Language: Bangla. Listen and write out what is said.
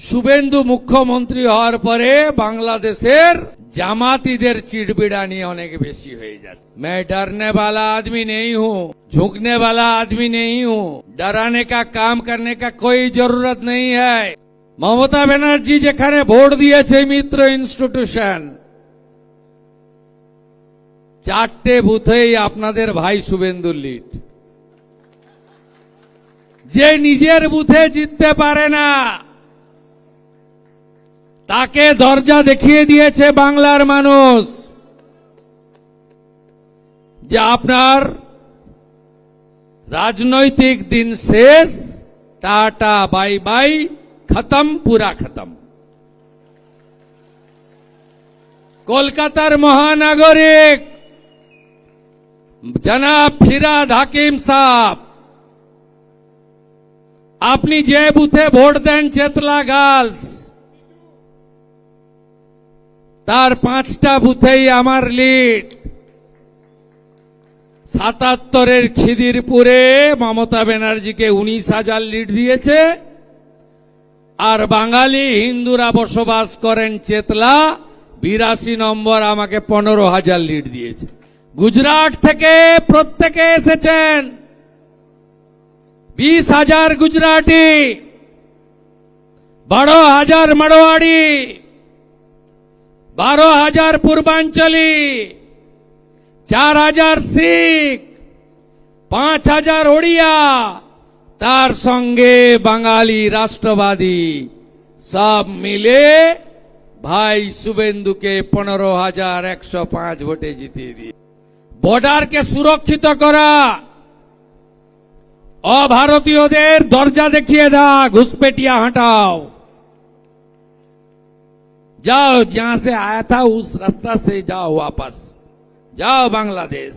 শুভেন্দু মুখ্যমন্ত্রী হওয়ার পরে বাংলাদেশের জামাতিদের चिड़बिड़ा नहीं अनेक बेशी हो जाती। मैं डरने वाला आदमी नहीं हूँ, झुकने वाला आदमी नहीं हूँ, डराने का काम करने का कोई जरूरत नहीं है। ममता बनर्जी যেখানে ভোট দিয়েছে মিত্র ইনস্টিটিউশন, চারটে বুথেই আপনাদের ভাই শুভেন্দুর লিড। যে নিজের বুথে জিততে পারে না তাকে দরজা দেখিয়ে দিয়েছে বাংলার মানুষ যে আপনার রাজনৈতিক দিন শেষ, টাটা বাই বাই, খতম, পুরা খতম। কলকাতার মহানাগরিক জনাব ফিরাদ হাকিম সাহেব, আপনি যে বুথে ভোট দেন চেতলা গার্লস, তার 5টা বুথেই আমার লিড। 77-এর খিদিরপুরে মমতা ব্যানার্জিকে 19,000 লিড দিয়েছে, আর বাঙালি হিন্দুরা বসবাস করেন চেতলা 82 নম্বর, আমাকে 15,000 লিড দিয়েছে। গুজরাট থেকে প্রত্যেকে এসেছেন, 20,000 গুজরাটি, 12,000 মারোয়াড়ি, 12,000 পূর্বাঞ্চলী, 4,000 শিখ, 5,000 ওড়িয়া, তার সঙ্গে বাঙালি রাষ্ট্রবাদী, সব মিলে ভাই শুভেন্দুকে 15,105 ভোটে জিতিয়ে দিয়ে বর্ডারকে সুরক্ষিত করা, अभारतीयों दरजा देखिए दा, घुसपैठिया हटाओ, जाओ जहां से आया था उस रास्ता से जाओ, वापस जाओ बांग्लादेश।